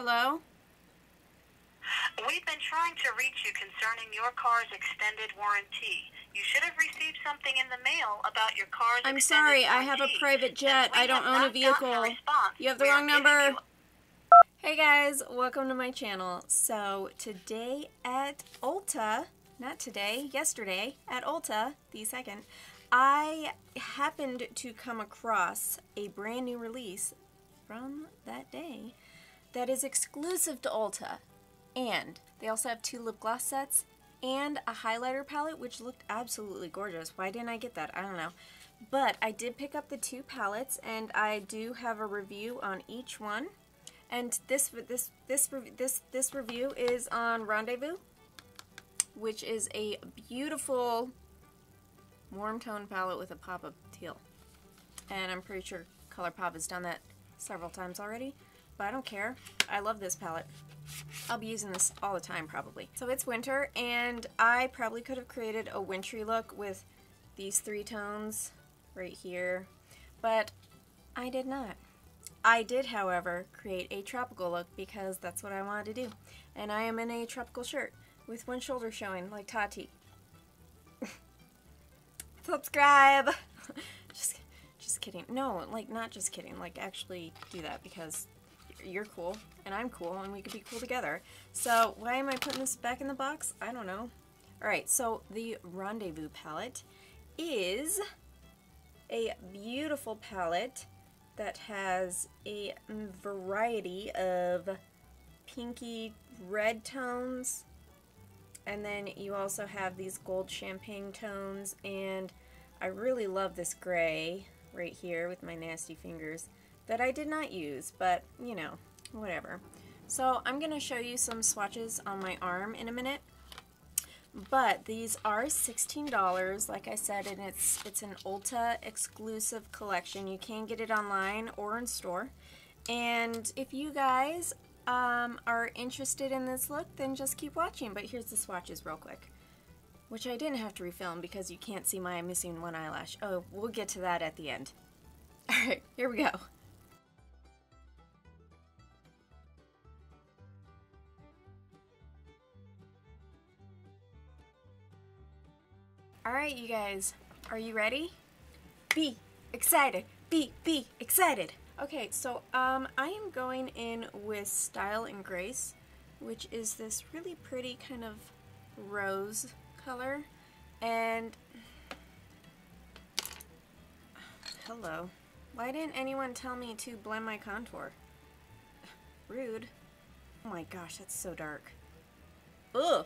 Hello? We've been trying to reach you concerning your car's extended warranty. You should have received something in the mail about your car's I'm extended sorry, warranty. I have a private jet. I don't own a vehicle. You have the We are wrong giving number. you- Hey guys, welcome to my channel. So today at Ulta, not today, yesterday at Ulta, the second, I happened to come across a brand new release from that day that is exclusive to Ulta. And they also have 2 lip gloss sets and a highlighter palette, which looked absolutely gorgeous. Why didn't I get that? I don't know. But I did pick up the 2 palettes, and I do have a review on each one. And this review is on Rendezvous, which is a beautiful warm tone palette with a pop of teal. And I'm pretty sure Colourpop has done that several times already, but I don't care. I love this palette. I'll be using this all the time probably. So it's winter, and I probably could have created a wintry look with these 3 tones right here, but I did not. I did, however, create a tropical look because that's what I wanted to do. And I am in a tropical shirt with one shoulder showing like Tati. Subscribe! Just kidding. No, like not just kidding. Like actually do that because you're cool and I'm cool and we could be cool together. So why am I putting this back in the box? I don't know. Alright, so the Rendezvous palette is a beautiful palette that has a variety of pinky red tones, and then you also have these gold champagne tones, and I really love this gray right here with my nasty fingers that I did not use, but you know, whatever. So I'm gonna show you some swatches on my arm in a minute. But these are $16, like I said, and it's an Ulta exclusive collection. You can get it online or in store. And if you guys are interested in this look, then just keep watching. But here's the swatches real quick, which I didn't have to refilm because you can't see my missing one eyelash. Oh, we'll get to that at the end. Alright, here we go. Alright, you guys, are you ready? Be excited! Be excited! Okay, so I am going in with Style and Grace, which is this really pretty kind of rose color. And hello. Why didn't anyone tell me to blend my contour? Rude. Oh my gosh, that's so dark. Ugh!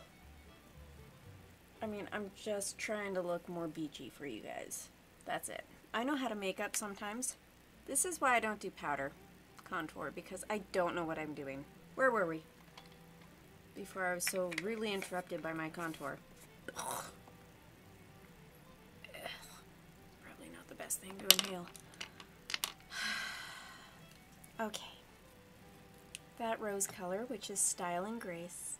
I mean, I'm just trying to look more beachy for you guys. That's it. I know how to make up sometimes. This is why I don't do powder contour, because I don't know what I'm doing. Where were we? Before I was so rudely interrupted by my contour. Ugh. Probably not the best thing to inhale. Okay. That rose color, which is Style and Grace.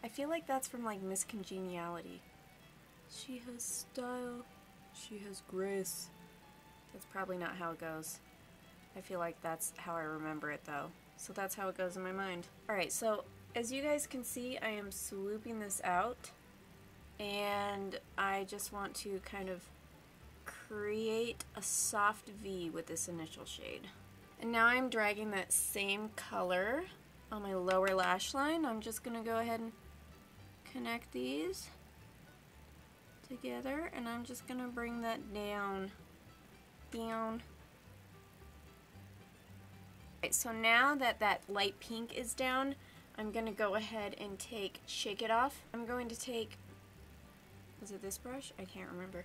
I feel like that's from like Miss Congeniality. She has style, she has grace. That's probably not how it goes. I feel like that's how I remember it though. So that's how it goes in my mind. Alright, so as you guys can see, I am swooping this out. And I just want to kind of create a soft V with this initial shade. And now I'm dragging that same color on my lower lash line. I'm just going to go ahead and connect these together, and I'm just gonna bring that down. Right, so now that that light pink is down, I'm gonna go ahead and shake it off. I'm going to take, was it this brush? I can't remember.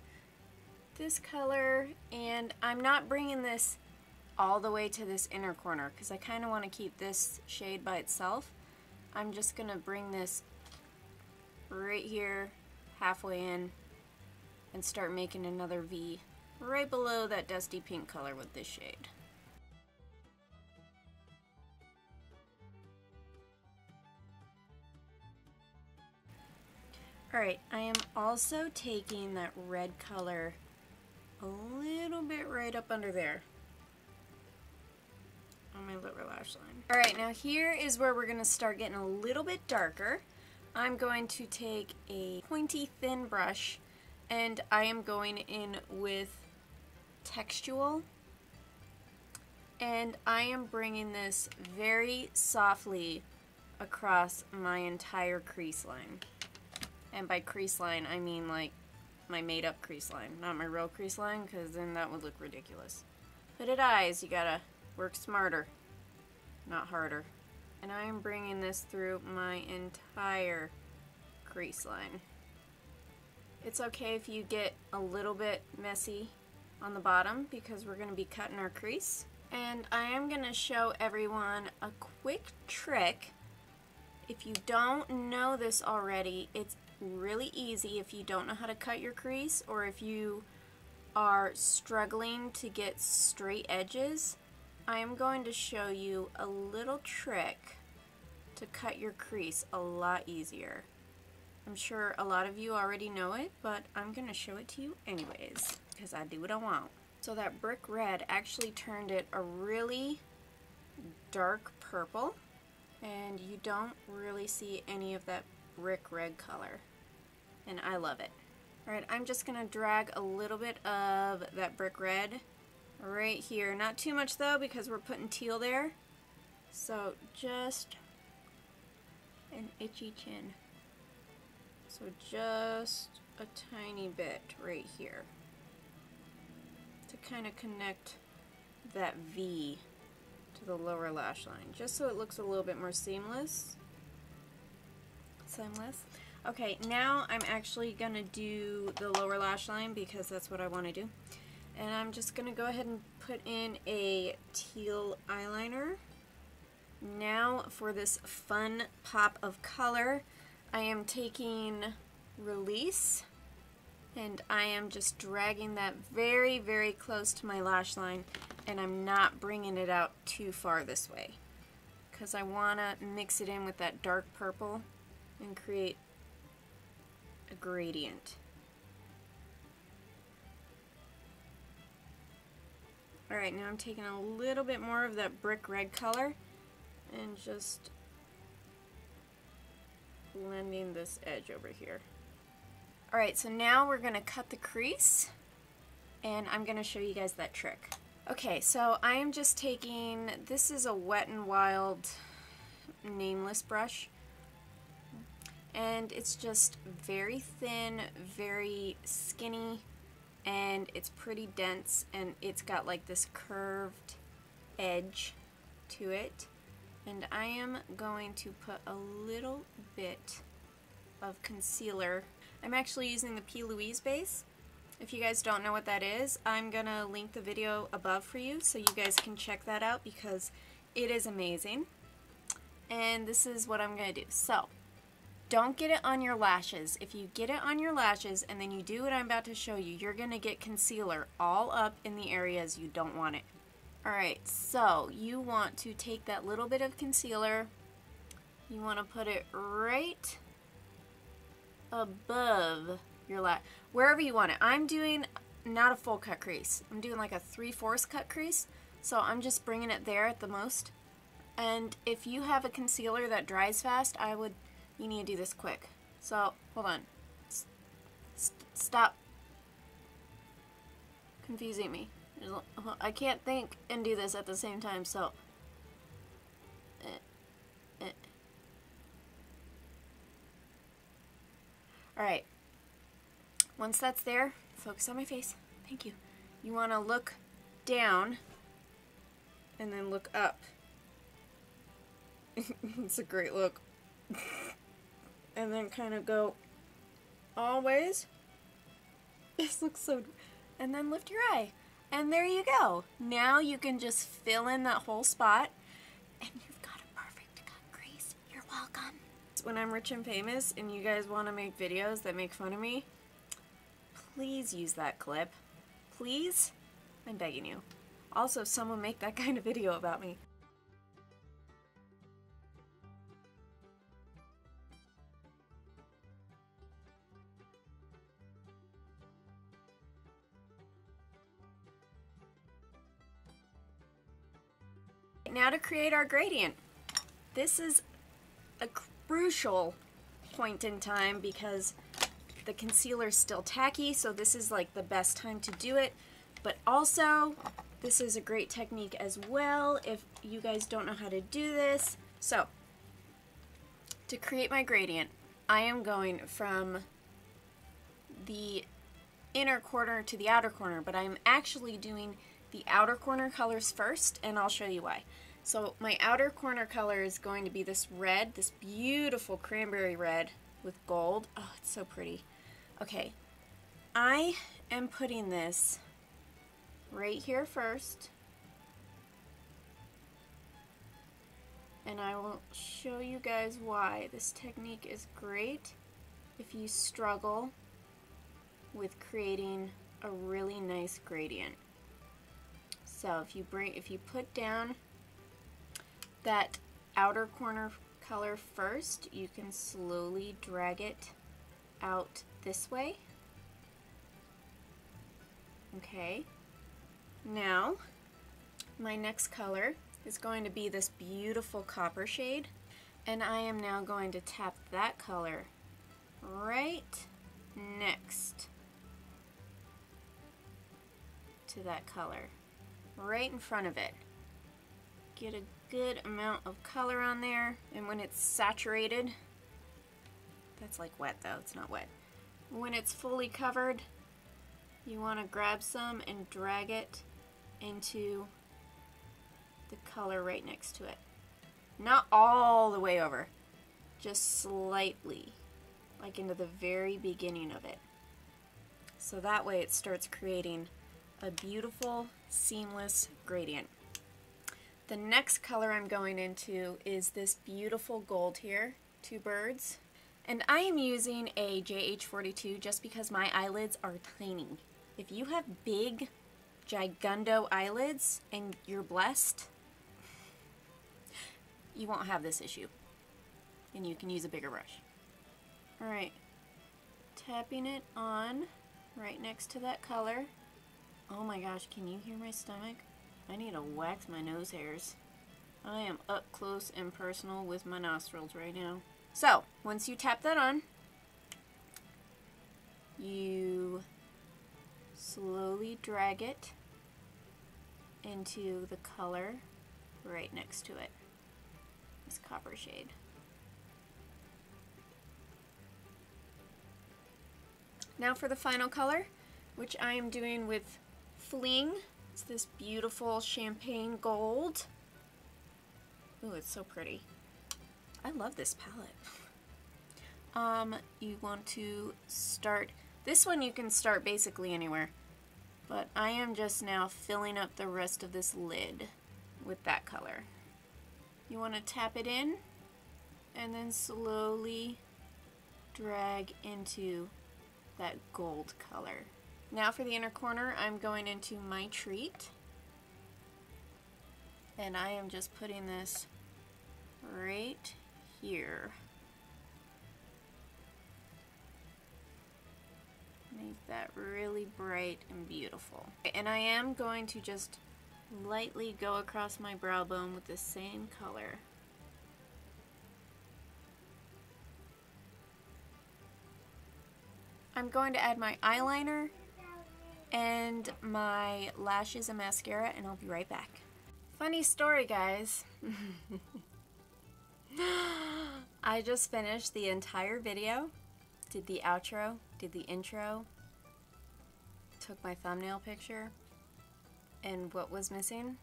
This color, and I'm not bringing this all the way to this inner corner because I kind of want to keep this shade by itself. I'm just gonna bring this right here, halfway in, and start making another V right below that dusty pink color with this shade. Alright, I am also taking that red color a little bit right up under there. on my lower lash line. Alright, now here is where we're going to start getting a little bit darker. I'm going to take a pointy thin brush and I am going in with Textual, and I am bringing this very softly across my entire crease line. And by crease line, I mean like my made up crease line, not my real crease line, because then that would look ridiculous. Hooded eyes, you gotta work smarter, not harder. And I am bringing this through my entire crease line. It's okay if you get a little bit messy on the bottom because we're going to be cutting our crease. And I am going to show everyone a quick trick. If you don't know this already, it's really easy if you don't know how to cut your crease, or if you are struggling to get straight edges. I am going to show you a little trick to cut your crease a lot easier. I'm sure a lot of you already know it, but I'm going to show it to you anyways, because I do what I want. So that brick red actually turned it a really dark purple, and you don't really see any of that brick red color, and I love it. Alright, I'm just going to drag a little bit of that brick red right here. Not too much though, because we're putting teal there. So just an itchy chin. So just a tiny bit right here to kind of connect that V to the lower lash line, just so it looks a little bit more seamless. Okay, now I'm actually going to do the lower lash line because that's what I want to do. And I'm just going to go ahead and put in a teal eyeliner. Now for this fun pop of color, I am taking Release, and I am just dragging that very, very close to my lash line, and I'm not bringing it out too far this way because I want to mix it in with that dark purple and create a gradient. Alright, now I'm taking a little bit more of that brick red color and just blending this edge over here. Alright, so now we're going to cut the crease, and I'm going to show you guys that trick. Okay, so I am just taking, this is a Wet n Wild nameless brush, and it's just very thin, very skinny, and it's pretty dense, and it's got like this curved edge to it. And I am going to put a little bit of concealer. I'm actually using the P. Louise base. If you guys don't know what that is, I'm going to link the video above for you so you guys can check that out because it is amazing. And this is what I'm going to do. So, don't get it on your lashes. If you get it on your lashes and then you do what I'm about to show you, you're going to get concealer all up in the areas you don't want it. Alright, so you want to take that little bit of concealer, you want to put it right above your lash, wherever you want it. I'm doing not a full cut crease, I'm doing like a 3/4 cut crease, so I'm just bringing it there at the most. And if you have a concealer that dries fast, you need to do this quick. So, hold on. Stop confusing me. I can't think and do this at the same time, so alright, once that's there, focus on my face. Thank you. You want to look down and then look up. It's a great look. And then kind of go always. This looks so, and then lift your eye. And there you go. Now you can just fill in that whole spot and you've got a perfect cut crease. You're welcome. When I'm rich and famous and you guys want to make videos that make fun of me, please use that clip. Please? I'm begging you. Also, someone make that kind of video about me. Now to create our gradient. This is a crucial point in time because the concealer is still tacky, so this is like the best time to do it. But also, this is a great technique as well if you guys don't know how to do this. So, to create my gradient, I am going from the inner corner to the outer corner, but I'm actually doing the outer corner colors first, and I'll show you why. So my outer corner color is going to be this red, this beautiful cranberry red with gold. Oh, it's so pretty. Okay, I am putting this right here first, and I will show you guys why this technique is great if you struggle with creating a really nice gradient. So if you put down that outer corner color first, you can slowly drag it out this way. Okay. Now, my next color is going to be this beautiful copper shade, and I am now going to tap that color right next to that color, right in front of it. Get a good amount of color on there, and when it's saturated, that's like wet though, it's not wet. When it's fully covered, you want to grab some and drag it into the color right next to it. Not all the way over, just slightly, like into the very beginning of it. So that way it starts creating a beautiful, seamless gradient. The next color I'm going into is this beautiful gold here, two birds. And I am using a JH42 just because my eyelids are tiny. If you have big, gigundo eyelids and you're blessed, you won't have this issue. And you can use a bigger brush. Alright, tapping it on right next to that color. Oh my gosh, can you hear my stomach? I need to wax my nose hairs. I am up close and personal with my nostrils right now. So, once you tap that on, you slowly drag it into the color right next to it. This copper shade. Now for the final color, which I am doing with Fling. It's this beautiful champagne gold. Ooh, it's so pretty. I love this palette. You want to start, this one you can start basically anywhere, but I am just now filling up the rest of this lid with that color. You want to tap it in and then slowly drag into that gold color. Now for the inner corner, I'm going into My Treat, and I am just putting this right here. Make that really bright and beautiful. And I am going to just lightly go across my brow bone with the same color. I'm going to add my eyeliner and my lashes and mascara, and I'll be right back. Funny story, guys. I just finished the entire video, did the outro, did the intro, took my thumbnail picture, and what was missing?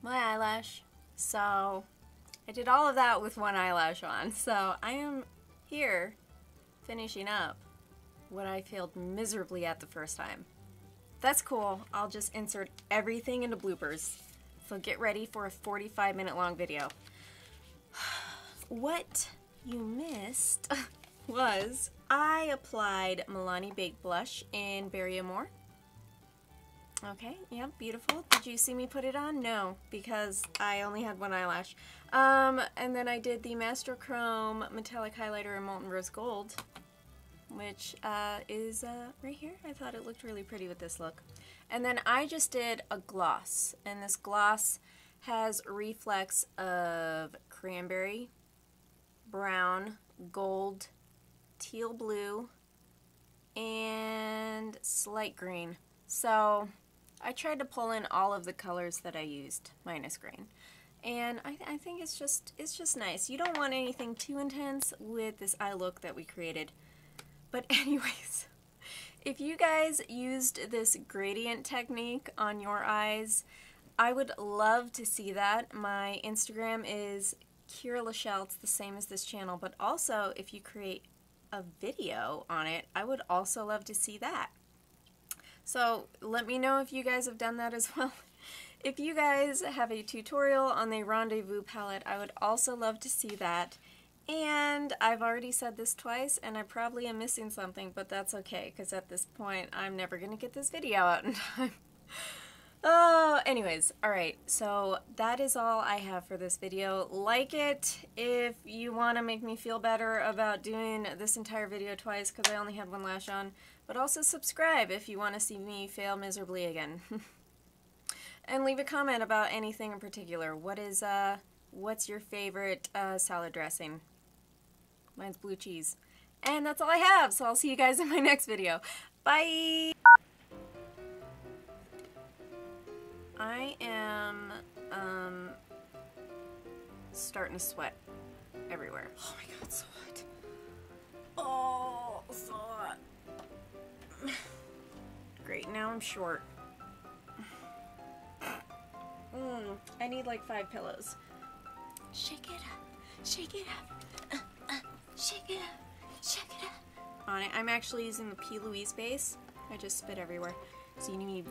My eyelash. So I did all of that with one eyelash on. So I am here finishing up what I failed miserably at the first time. That's cool. I'll just insert everything into bloopers. So get ready for a 45-minute long video. What you missed was I applied Milani Baked Blush in Berry Amore. Okay, yeah, beautiful. Did you see me put it on? No, because I only had one eyelash. And then I did the Master Chrome Metallic Highlighter in Molten Rose Gold, which is right here. I thought it looked really pretty with this look. And then I just did a gloss, and this gloss has reflex of cranberry, brown, gold, teal blue, and slight green. So I tried to pull in all of the colors that I used, minus green. And I think it's just nice. You don't want anything too intense with this eye look that we created. But anyways, if you guys used this gradient technique on your eyes, I would love to see that. My Instagram is Kira Lachelle. It's the same as this channel. But also, if you create a video on it, I would also love to see that. So let me know if you guys have done that as well. If you guys have a tutorial on the Rendezvous palette, I would also love to see that. And I've already said this twice, and I probably am missing something, but that's okay, because at this point, I'm never going to get this video out in time. Anyways, alright, so that is all I have for this video. Like it if you want to make me feel better about doing this entire video twice, because I only had one lash on. But also subscribe if you want to see me fail miserably again. And leave a comment about anything in particular. What's your favorite salad dressing? Mine's blue cheese. And that's all I have, so I'll see you guys in my next video. Bye! I am, starting to sweat everywhere. Oh my god, so hot. Oh, so hot. Great, now I'm short. I need like 5 pillows. Shake it up, shake it up, shake it up, shake it up. On it, I'm actually using the P. Louise base. I just spit everywhere. So you need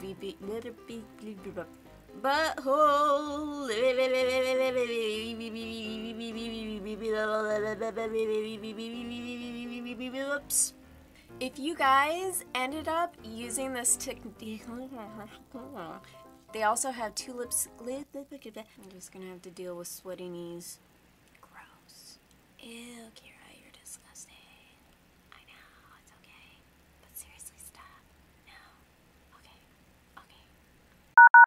butthole. If you guys ended up using this technique, they also have tulips. I'm just gonna have to deal with sweaty knees. Gross. Ew, Kira.